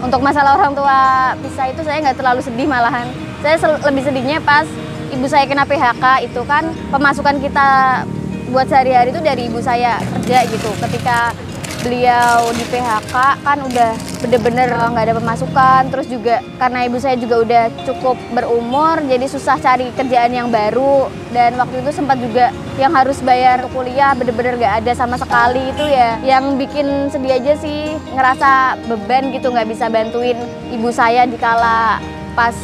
Untuk masalah orang tua pisah itu saya nggak terlalu sedih malahan. Saya lebih sedihnya pas ibu saya kena PHK, itu kan pemasukan kita buat sehari-hari itu dari ibu saya kerja gitu. Ketika beliau di PHK kan udah bener-bener nggak ada pemasukan, terus juga karena ibu saya juga udah cukup berumur, jadi susah cari kerjaan yang baru. Dan waktu itu sempat juga yang harus bayar kuliah bener-bener nggak ada sama sekali, itu ya yang bikin sedih aja sih, ngerasa beban gitu, nggak bisa bantuin ibu saya di kala pas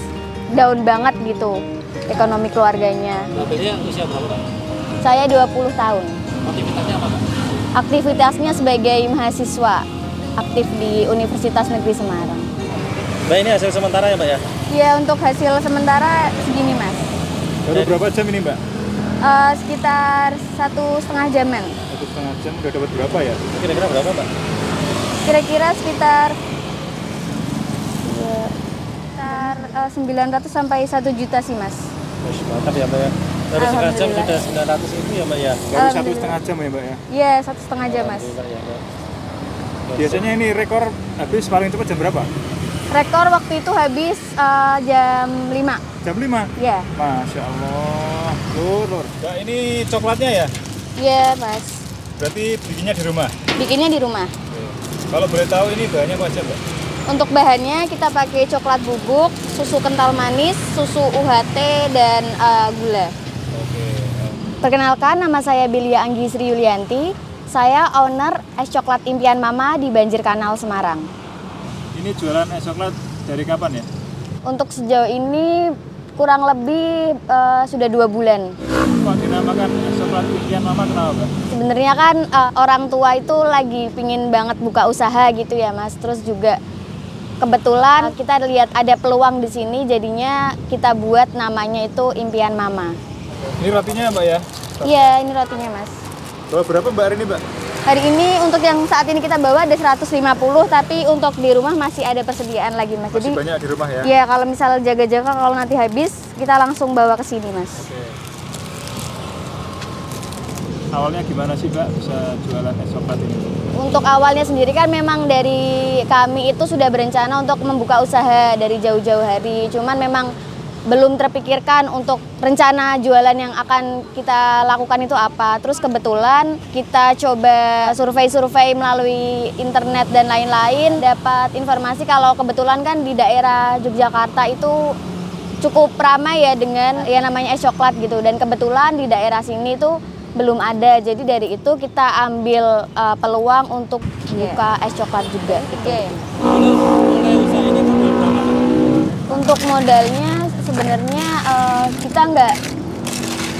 down banget gitu ekonomi keluarganya. Bapak usia berapa, Pak? Saya 20 tahun. Aktivitasnya apa, Pak? Aktivitasnya sebagai mahasiswa aktif di Universitas Negeri Semarang. Mbak, ini hasil sementara ya, Mbak ya? Ya, untuk hasil sementara segini, Mas. Baru berapa jam ini, Mbak? Sekitar 1,5 jaman. 1,5 jam udah dapat berapa ya? Kira-kira berapa, Mbak? Kira-kira sekitar 900 sampai 1 juta sih, Mas. Mantap ya, Mbak ya. Baru setengah jam sudah 900 ribu ya, Mbak ya? Baru 1,5 jam ya, Mbak ya? Iya, 1,5 jam, Mas. Biasanya ini rekor habis paling cepat jam berapa? Rekor waktu itu habis jam 5. Jam 5? Iya. Masya Allah. Lur. Mbak, ini coklatnya ya? Iya, Mas. Berarti bikinnya di rumah? Bikinnya di rumah. Kalau boleh tahu ini bahannya apa aja, Mbak? Untuk bahannya kita pakai coklat bubuk, susu kental manis, susu UHT, dan gula. Perkenalkan, nama saya Belia Anggi Sri Yulianti. Saya owner es coklat Impian Mama di Banjir Kanal, Semarang. Ini jualan es coklat dari kapan ya? Untuk sejauh ini kurang lebih sudah 2 bulan. Kok dinamakan es coklat Impian Mama, kenapa, Mbak? Sebenarnya kan orang tua itu lagi pingin banget buka usaha gitu ya, Mas. Terus juga kebetulan kita lihat ada peluang di sini, jadinya kita buat namanya itu Impian Mama. Ini rotinya, Mbak ya? Iya, ini rotinya, Mas. Bawa berapa, Mbak, hari ini, Mbak? Hari ini untuk yang saat ini kita bawa ada 150, tapi untuk di rumah masih ada persediaan lagi, Mas. Masih Jadi banyak di rumah ya? iya, kalau misalnya jaga-jaga kalau nanti habis, kita langsung bawa ke sini, Mas. Oke. Awalnya gimana sih, Mbak, bisa jualan es coklat ini? Untuk awalnya sendiri kan memang dari kami itu sudah berencana untuk membuka usaha dari jauh-jauh hari. Cuman memang belum terpikirkan untuk rencana jualan yang akan kita lakukan itu apa. Terus kebetulan kita coba survei-survei melalui internet dan lain-lain, dapat informasi kalau kebetulan kan di daerah Yogyakarta itu cukup ramai ya dengan ya namanya es coklat gitu. Dan kebetulan di daerah sini tuh belum ada. Jadi dari itu kita ambil peluang untuk buka es coklat juga gitu. Mulai usaha ini modal berapa? Untuk modalnya sebenarnya kita nggak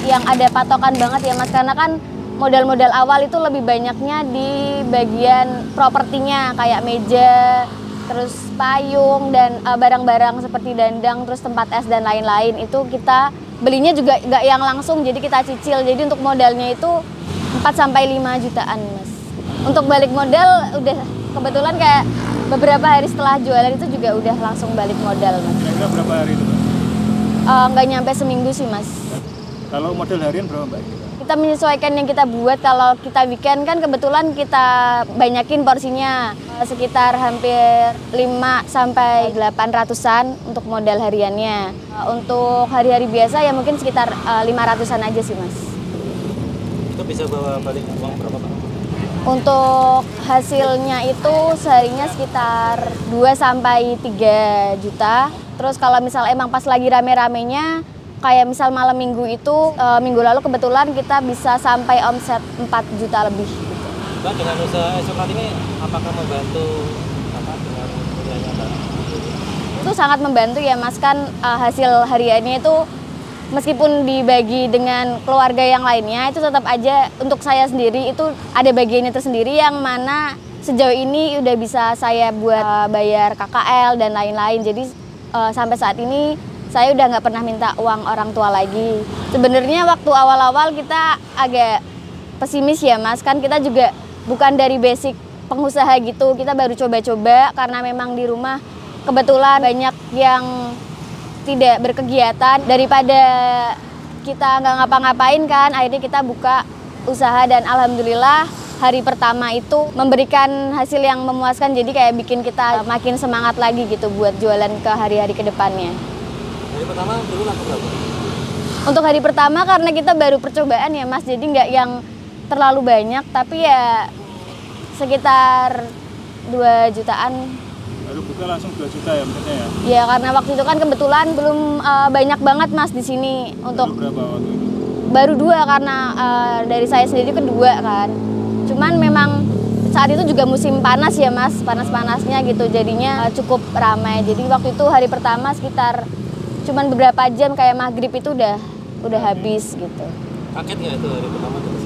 yang ada patokan banget ya, Mas, karena kan modal-modal awal itu lebih banyaknya di bagian propertinya kayak meja, terus payung dan barang-barang seperti dandang, terus tempat es dan lain-lain. Itu kita belinya juga nggak yang langsung, jadi kita cicil. Jadi untuk modalnya itu 4-5 jutaan, Mas. Untuk balik modal udah kebetulan kayak beberapa hari setelah jualan itu juga udah langsung balik modal, Mas. Kira-kira berapa hari itu, Mbak? Nggak nyampe seminggu sih, Mas. Kalau model harian berapa, Mbak? Kita menyesuaikan yang kita buat. Kalau kita weekend kan kebetulan kita banyakin porsinya, sekitar hampir 5-800-an untuk modal hariannya. Untuk hari-hari biasa ya mungkin sekitar 500-an aja sih, Mas. Itu bisa bawa balik uang berapa, Pak? Untuk hasilnya itu seharinya sekitar 2-3 juta. Terus kalau misal emang pas lagi rame-ramenya, kayak misal malam minggu itu, minggu lalu kebetulan kita bisa sampai omset 4 juta lebih. Gitu. Mbak, dengan usaha es coklat ini, apakah membantu dengan kuliahnya, Mbak? Itu sangat membantu ya, Mas, kan hasil hariannya itu meskipun dibagi dengan keluarga yang lainnya, itu tetap aja untuk saya sendiri itu ada bagiannya tersendiri yang mana sejauh ini udah bisa saya buat bayar KKL dan lain-lain. Jadi sampai saat ini saya udah nggak pernah minta uang orang tua lagi. Sebenarnya waktu awal-awal kita agak pesimis ya, Mas, kan kita juga bukan dari basic pengusaha gitu, kita baru coba-coba karena memang di rumah kebetulan banyak yang tidak berkegiatan, daripada kita nggak ngapa-ngapain kan, akhirnya kita buka usaha dan alhamdulillah hari pertama itu memberikan hasil yang memuaskan, jadi kayak bikin kita makin semangat lagi gitu buat jualan ke hari-hari ke depannya. Hari pertama dulu laku berapa? Untuk hari pertama karena kita baru percobaan ya Mas, jadi nggak yang terlalu banyak, tapi ya sekitar 2 jutaan. Baru buka langsung 2 juta ya maksudnya ya? Ya karena waktu itu kan kebetulan belum banyak banget Mas di sini. Untuk Baru berapa waktu itu? baru 2 karena dari saya sendiri kedua kan. Cuman memang saat itu juga musim panas ya Mas, panas-panasnya gitu, jadinya cukup ramai. Jadi waktu itu hari pertama sekitar cuman beberapa jam kayak maghrib itu udah habis gitu. Kaget nggak itu hari pertama terus?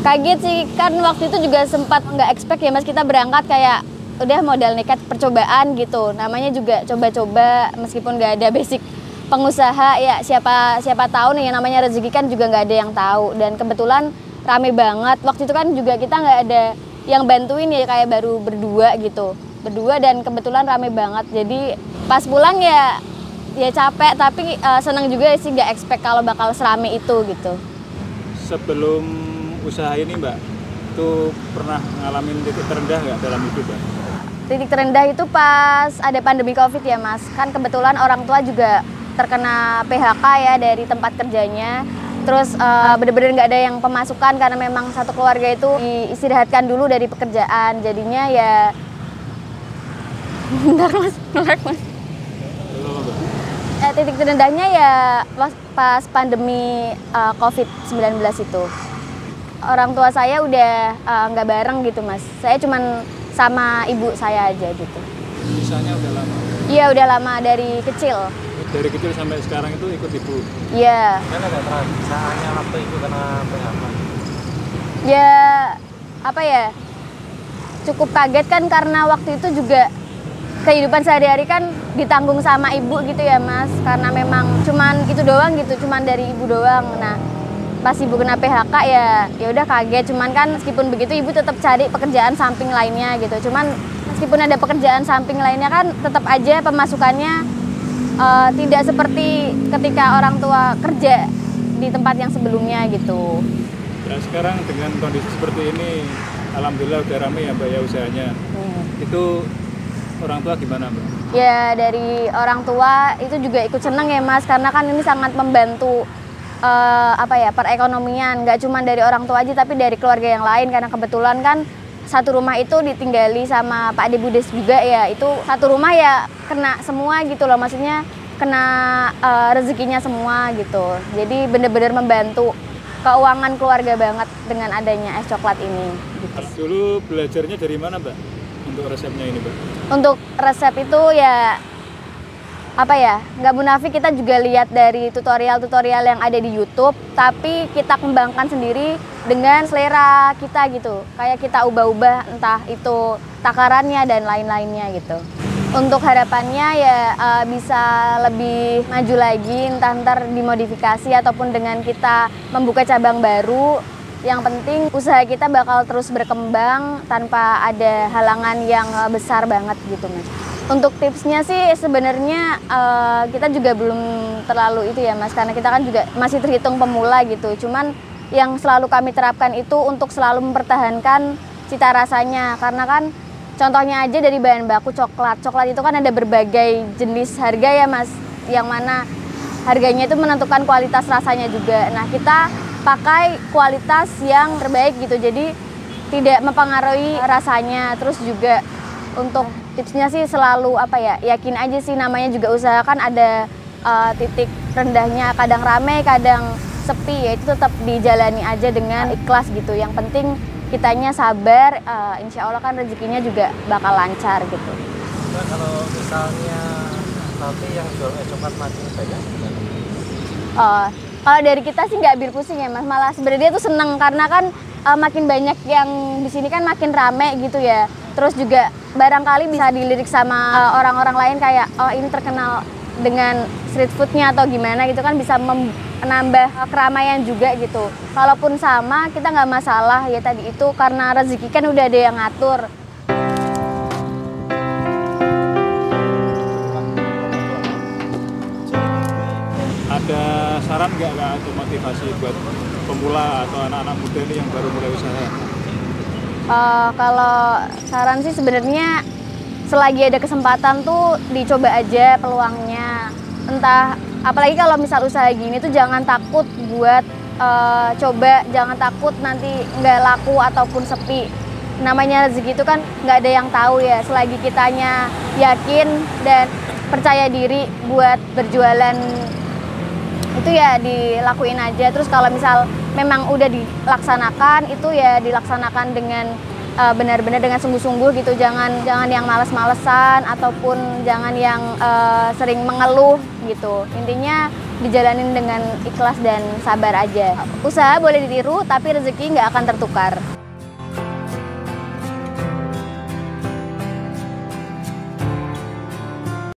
Kaget sih, kan waktu itu juga sempat nggak expect ya Mas, kita berangkat kayak udah modal nekat percobaan gitu. Namanya juga coba-coba meskipun nggak ada basic pengusaha ya, siapa tahu nih yang namanya rezeki kan juga nggak ada yang tahu. Dan kebetulan rame banget. Waktu itu kan juga kita nggak ada yang bantuin ya, kayak baru berdua gitu. Berdua dan kebetulan rame banget. Jadi pas pulang ya capek, tapi senang juga sih, nggak expect kalau bakal serame itu gitu. Sebelum usaha ini Mbak, itu pernah ngalamin titik terendah nggak dalam hidup Mbak? Titik terendah itu pas ada pandemi COVID ya Mas. Kan kebetulan orang tua juga terkena PHK ya dari tempat kerjanya. Terus bener-bener nggak ada yang pemasukan karena memang satu keluarga itu diistirahatkan dulu dari pekerjaan. Jadinya ya bentar Mas, melek Mas. Titik terendahnya ya pas pandemi COVID-19 itu. Orang tua saya udah nggak bareng gitu Mas. Saya cuman sama ibu saya aja gitu. Usahanya udah lama? Iya udah lama, dari kecil. Dari kecil sampai sekarang itu ikut ibu? Iya. Kan ada perasaannya waktu itu kena PHK? Ya apa ya, cukup kaget kan karena waktu itu juga kehidupan sehari-hari kan ditanggung sama ibu gitu ya Mas. Karena memang cuman itu doang gitu, cuman dari ibu doang. Nah pas ibu kena PHK ya udah kaget. Cuman kan meskipun begitu ibu tetap cari pekerjaan samping lainnya gitu. Cuman meskipun ada pekerjaan samping lainnya kan tetap aja pemasukannya tidak seperti ketika orang tua kerja di tempat yang sebelumnya gitu. Ya sekarang dengan kondisi seperti ini, alhamdulillah udah rame ya Mbak ya usahanya. Itu orang tua gimana Mbak? Ya dari orang tua itu juga ikut seneng ya Mas, karena kan ini sangat membantu perekonomian. Nggak cuma dari orang tua aja tapi dari keluarga yang lain, karena kebetulan kan satu rumah itu ditinggali sama Pak Ade Budes juga ya. Itu satu rumah ya kena semua gitu loh, maksudnya kena rezekinya semua gitu. Jadi bener-bener membantu keuangan keluarga banget dengan adanya es coklat ini gitu. Dulu belajarnya dari mana Mbak untuk resepnya ini Mbak? Untuk resep itu ya nggak munafik, kita juga lihat dari tutorial-tutorial yang ada di YouTube, tapi kita kembangkan sendiri dengan selera kita gitu. Kayak kita ubah-ubah entah itu takarannya dan lain-lainnya gitu. Untuk harapannya ya bisa lebih maju lagi, entah ntar dimodifikasi ataupun dengan kita membuka cabang baru. Yang penting usaha kita bakal terus berkembang tanpa ada halangan yang besar banget gitu Mas. Untuk tipsnya sih sebenarnya kita juga belum terlalu itu ya Mas, karena kita kan juga masih terhitung pemula gitu. Cuman yang selalu kami terapkan itu untuk selalu mempertahankan cita rasanya, karena kan contohnya aja dari bahan baku coklat. Coklat itu kan ada berbagai jenis harga ya Mas, yang mana harganya itu menentukan kualitas rasanya juga. Nah kita pakai kualitas yang terbaik gitu, jadi tidak mempengaruhi rasanya. Terus juga untuk tipsnya sih selalu yakin aja sih, namanya juga usaha kan ada titik rendahnya, kadang rame kadang sepi, ya itu tetap dijalani aja dengan ikhlas gitu. Yang penting kitanya sabar, insya Allah kan rezekinya juga bakal lancar gitu. Nah, kalau misalnya nanti yang jual es coklat makin banyak gimana? Kalau dari kita sih nggak bir pusing ya Mas, malah sebenarnya tuh seneng karena kan makin banyak yang di sini kan makin rame gitu ya. Terus juga barangkali bisa dilirik sama orang-orang lain kayak ini terkenal dengan street foodnya atau gimana gitu kan, bisa menambah keramaian juga gitu. Kalaupun sama kita nggak masalah ya, tadi itu karena rezeki kan udah ada yang ngatur. Ada saran nggak atau motivasi buat pemula atau anak-anak muda ini yang baru mulai usaha? Kalau saran sih sebenarnya selagi ada kesempatan tuh dicoba aja peluangnya. Entah, apalagi kalau misal usaha gini tuh jangan takut buat coba, jangan takut nanti nggak laku ataupun sepi. Namanya rezeki itu kan nggak ada yang tahu ya. Selagi kitanya yakin dan percaya diri buat berjualan itu ya dilakuin aja. Terus kalau misal memang udah dilaksanakan itu ya dilaksanakan dengan benar-benar dengan sungguh-sungguh gitu. Jangan yang males-malesan ataupun jangan yang sering mengeluh gitu. Intinya dijalanin dengan ikhlas dan sabar aja. Usaha boleh ditiru tapi rezeki nggak akan tertukar.